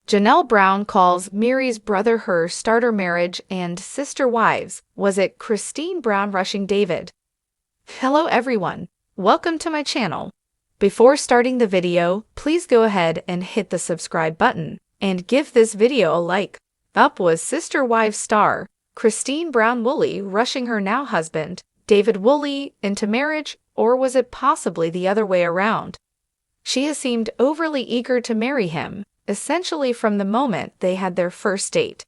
Janelle Brown calls Mary's brother her starter marriage and sister wives. Was it Christine Brown rushing David? Hello everyone, welcome to my channel. Before starting the video, please go ahead and hit the subscribe button and give this video a like. Was sister wives star Christine Brown Woolley rushing her now husband, David Woolley, into marriage, or was it possibly the other way around? She has seemed overly eager to marry him, essentially from the moment they had their first date.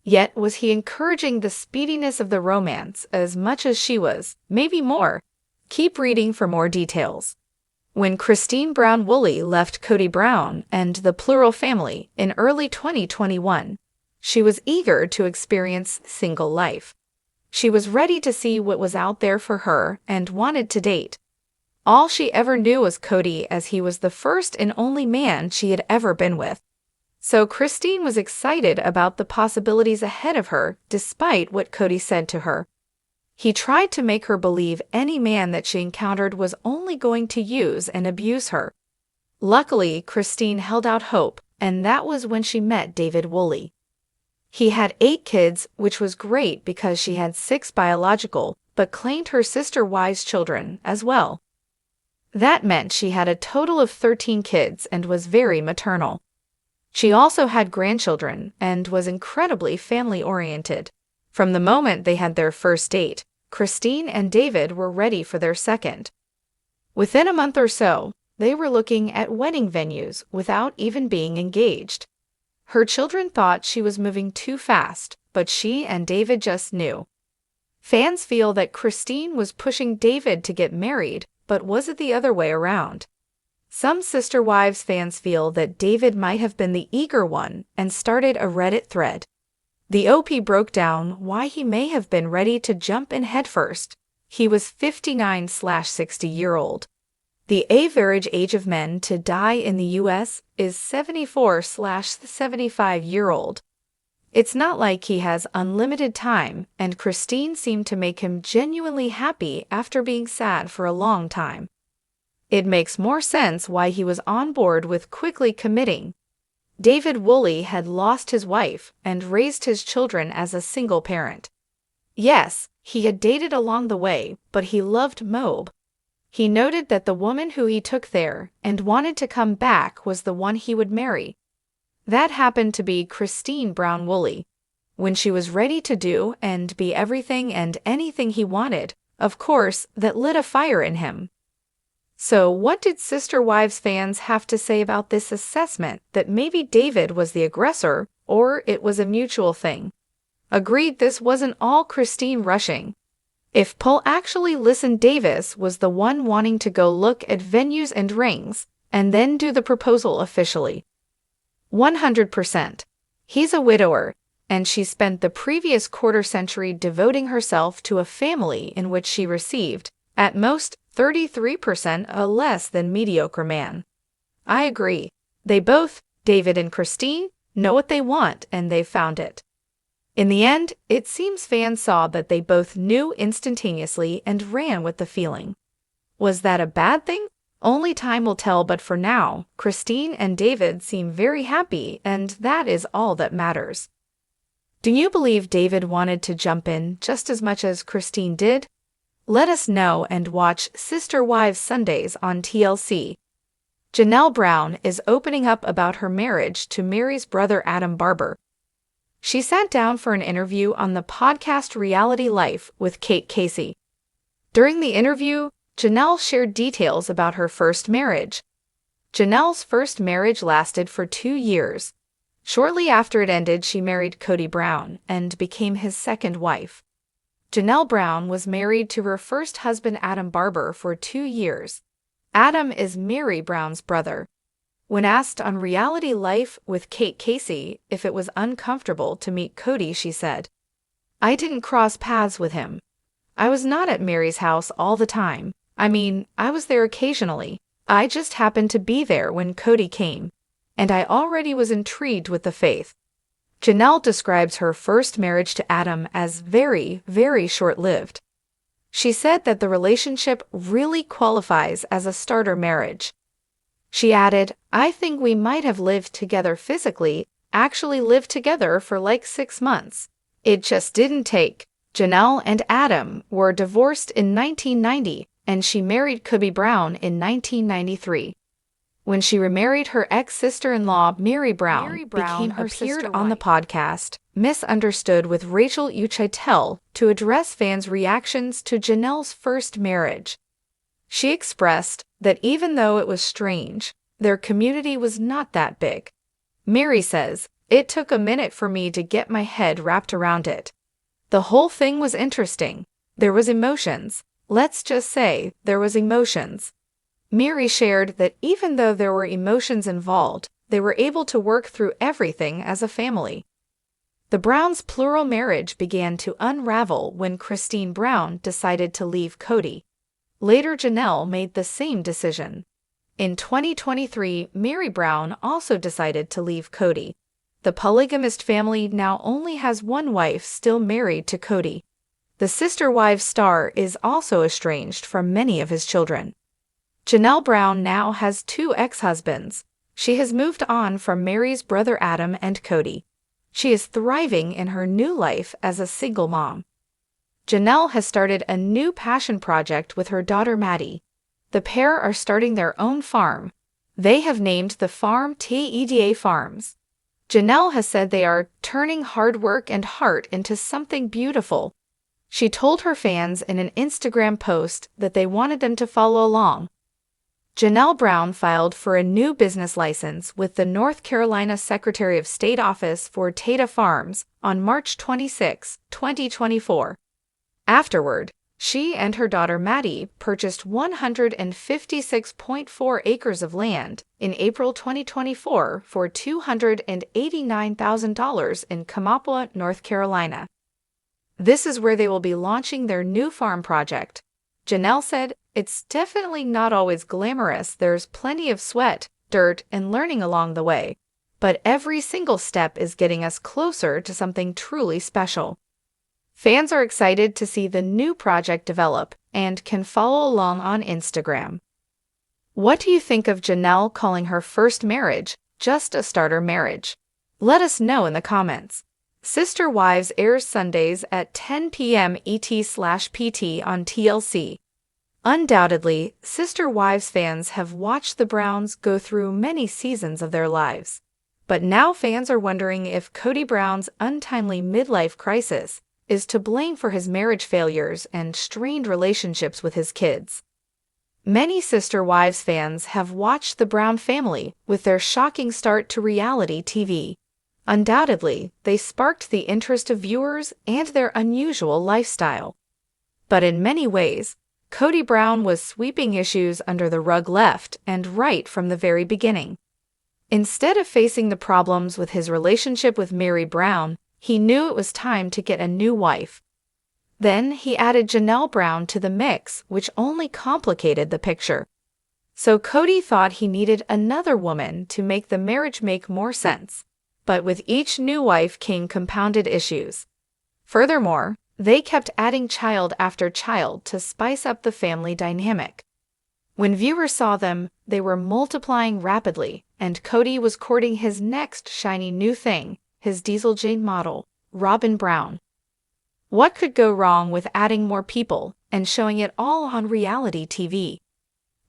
Yet was he encouraging the speediness of the romance as much as she was, maybe more? Keep reading for more details. When Christine Brown Woolley left Kody Brown and the plural family in early 2021, she was eager to experience single life. She was ready to see what was out there for her and wanted to date. All she ever knew was Kody, as he was the first and only man she had ever been with. So Christine was excited about the possibilities ahead of her, despite what Kody said to her. He tried to make her believe any man that she encountered was only going to use and abuse her. Luckily, Christine held out hope, and that was when she met David Woolley. He had 8 kids, which was great because she had 6 biological, but claimed her sister wives' children as well. That meant she had a total of 13 kids and was very maternal. She also had grandchildren and was incredibly family-oriented. From the moment they had their first date, Christine and David were ready for their second. Within a month or so, they were looking at wedding venues without even being engaged. Her children thought she was moving too fast, but she and David just knew. Fans feel that Christine was pushing David to get married, but was it the other way around? Some Sister Wives fans feel that David might have been the eager one and started a Reddit thread. The OP broke down why he may have been ready to jump in headfirst. He was 59/60-year-old. The average age of men to die in the US is 74/75-year-old. It's not like he has unlimited time, and Christine seemed to make him genuinely happy after being sad for a long time. It makes more sense why he was on board with quickly committing. David Woolley had lost his wife and raised his children as a single parent. Yes, he had dated along the way, but he loved Moab. He noted that the woman who he took there and wanted to come back was the one he would marry. That happened to be Christine Brown Woolley. When she was ready to do and be everything and anything he wanted, of course, that lit a fire in him. So what did Sister Wives fans have to say about this assessment that maybe David was the aggressor or it was a mutual thing? Agreed this wasn't all Christine rushing. If Paul actually listened, Davis was the one wanting to go look at venues and rings and then do the proposal officially. 100%. He's a widower, and she spent the previous quarter-century devoting herself to a family in which she received, at most, 33% a less than mediocre man. I agree. They both, David and Christine, know what they want and they've found it. In the end, it seems fans saw that they both knew instantaneously and ran with the feeling. Was that a bad thing? Only time will tell, but for now, Christine and David seem very happy, and that is all that matters. Do you believe David wanted to jump in just as much as Christine did? Let us know and watch Sister Wives Sundays on TLC. Janelle Brown is opening up about her marriage to Mary's brother Adam Barber. She sat down for an interview on the podcast Reality Life with Kate Casey. During the interview, Janelle shared details about her first marriage. Janelle's first marriage lasted for 2 years. Shortly after it ended, she married Kody Brown and became his second wife. Janelle Brown was married to her first husband Adam Barber for 2 years. Adam is Mary Brown's brother. When asked on Reality Life with Kate Casey if it was uncomfortable to meet Kody, she said, "I didn't cross paths with him. I was not at Mary's house all the time. I mean, I was there occasionally. I just happened to be there when Kody came, and I already was intrigued with the faith." Janelle describes her first marriage to Adam as very, very short-lived. She said that the relationship really qualifies as a starter marriage. She added, "I think we might have lived together physically, actually lived together for like 6 months. It just didn't take." Janelle and Adam were divorced in 1990, and she married Kody Brown in 1993. When she remarried her ex-sister-in-law, Mary Brown became her appeared on the podcast, Misunderstood with Rachel Uchaitel, to address fans' reactions to Janelle's first marriage. She expressed that even though it was strange, their community was not that big. Mary says, "It took a minute for me to get my head wrapped around it. The whole thing was interesting. There was emotions. Let's just say there was emotions." Mary shared that even though there were emotions involved, they were able to work through everything as a family. The Browns' plural marriage began to unravel when Christine Brown decided to leave Kody. Later, Janelle made the same decision. In 2023, Mary Brown also decided to leave Kody. The polygamist family now only has one wife still married to Kody. The Sister Wives star is also estranged from many of his children. Janelle Brown now has 2 ex-husbands. She has moved on from Mary's brother Adam and Kody. She is thriving in her new life as a single mom. Janelle has started a new passion project with her daughter Maddie. The pair are starting their own farm. They have named the farm Teda Farms. Janelle has said they are turning hard work and heart into something beautiful. She told her fans in an Instagram post that they wanted them to follow along. Janelle Brown filed for a new business license with the North Carolina Secretary of State Office for Teda Farms on March 26, 2024. Afterward, she and her daughter Maddie purchased 156.4 acres of land in April 2024 for $289,000 in Kamapua, North Carolina. This is where they will be launching their new farm project. Janelle said, "It's definitely not always glamorous. There's plenty of sweat, dirt, and learning along the way. But every single step is getting us closer to something truly special." Fans are excited to see the new project develop and can follow along on Instagram. What do you think of Janelle calling her first marriage just a starter marriage? Let us know in the comments. Sister Wives airs Sundays at 10 p.m. ET/PT on TLC. Undoubtedly, Sister Wives fans have watched the Browns go through many seasons of their lives. But now fans are wondering if Kody Brown's untimely midlife crisis is to blame for his marriage failures and strained relationships with his kids. Many Sister Wives fans have watched the Brown family with their shocking start to reality TV. Undoubtedly, they sparked the interest of viewers and their unusual lifestyle. But in many ways, Kody Brown was sweeping issues under the rug left and right from the very beginning. Instead of facing the problems with his relationship with Mary Brown, he knew it was time to get a new wife. Then he added Janelle Brown to the mix, which only complicated the picture. So Kody thought he needed another woman to make the marriage make more sense. But with each new wife came compounded issues. Furthermore, they kept adding child after child to spice up the family dynamic. When viewers saw them, they were multiplying rapidly, and Kody was courting his next shiny new thing, his Diesel Jane model, Robin Brown. What could go wrong with adding more people and showing it all on reality TV?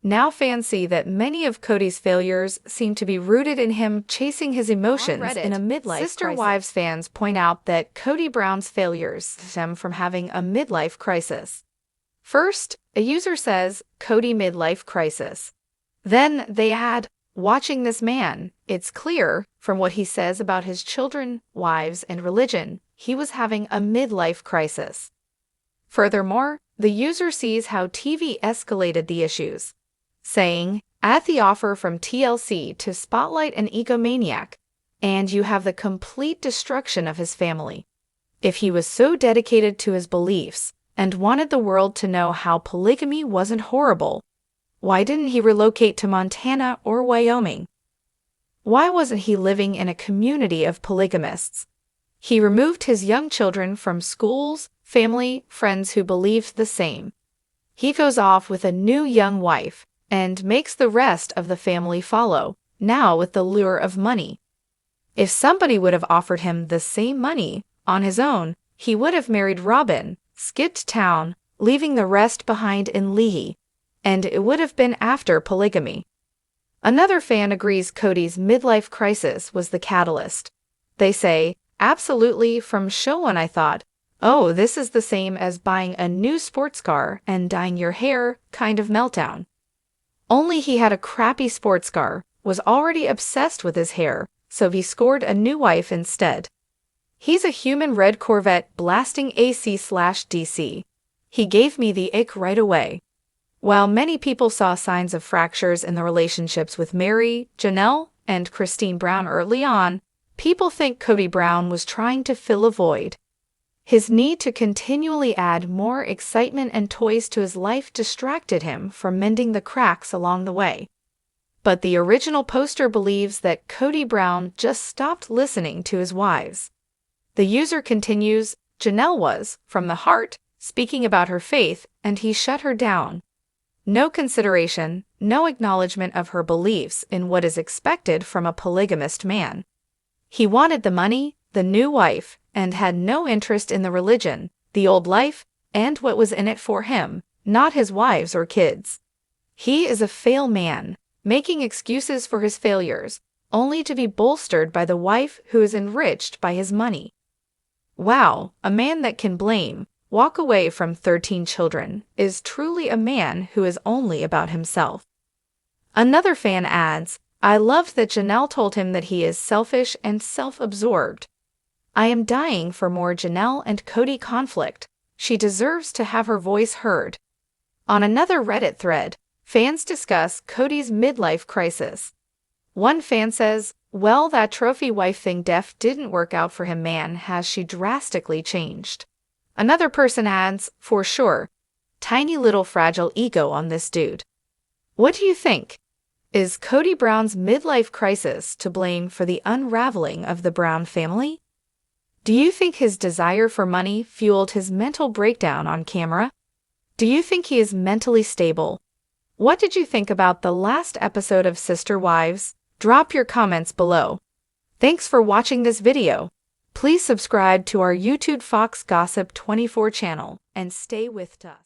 Now fans see that many of Kody's failures seem to be rooted in him chasing his emotions in a midlife Sister crisis. Wives fans point out that Kody Brown's failures stem from having a midlife crisis. First, a user says, "Kody midlife crisis." Then they add, "Watching this man, it's clear, from what he says about his children, wives, and religion, he was having a midlife crisis." Furthermore, the user sees how TV escalated the issues, saying, "At the offer from TLC to spotlight an egomaniac, and you have the complete destruction of his family. If he was so dedicated to his beliefs and wanted the world to know how polygamy wasn't horrible, why didn't he relocate to Montana or Wyoming? Why wasn't he living in a community of polygamists? He removed his young children from schools, family, friends who believed the same. He goes off with a new young wife, and makes the rest of the family follow, now with the lure of money. If somebody would have offered him the same money on his own, he would have married Robin, skipped town, leaving the rest behind in Lehi, and it would have been after polygamy. Another fan agrees Kody's midlife crisis was the catalyst. They say, absolutely, from show one I thought, oh, this is the same as buying a new sports car and dyeing your hair kind of meltdown. Only he had a crappy sports car, was already obsessed with his hair, so he scored a new wife instead. He's a human red Corvette blasting AC/DC. He gave me the ick right away. While many people saw signs of fractures in the relationships with Mary, Janelle, and Christine Brown early on, people think Kody Brown was trying to fill a void. His need to continually add more excitement and toys to his life distracted him from mending the cracks along the way. But the original poster believes that Kody Brown just stopped listening to his wives. The user continues, Janelle was, from the heart, speaking about her faith, and he shut her down. No consideration, no acknowledgement of her beliefs in what is expected from a polygamist man. He wanted the money, the new wife, and had no interest in the religion, the old life, and what was in it for him, not his wives or kids. He is a fail man, making excuses for his failures, only to be bolstered by the wife who is enriched by his money. Wow, a man that can blame, walk away from 13 children, is truly a man who is only about himself. Another fan adds, I loved that Janelle told him that he is selfish and self-absorbed. I am dying for more Janelle and Kody conflict. She deserves to have her voice heard. On another Reddit thread, fans discuss Kody's midlife crisis. One fan says, well, that trophy wife thing def didn't work out for him, man, has she drastically changed. Another person adds, for sure, tiny little fragile ego on this dude. What do you think? Is Kody Brown's midlife crisis to blame for the unraveling of the Brown family? Do you think his desire for money fueled his mental breakdown on camera? Do you think he is mentally stable? What did you think about the last episode of Sister Wives? Drop your comments below. Thanks for watching this video. Please subscribe to our YouTube Fox Gossip 24 channel and stay with us.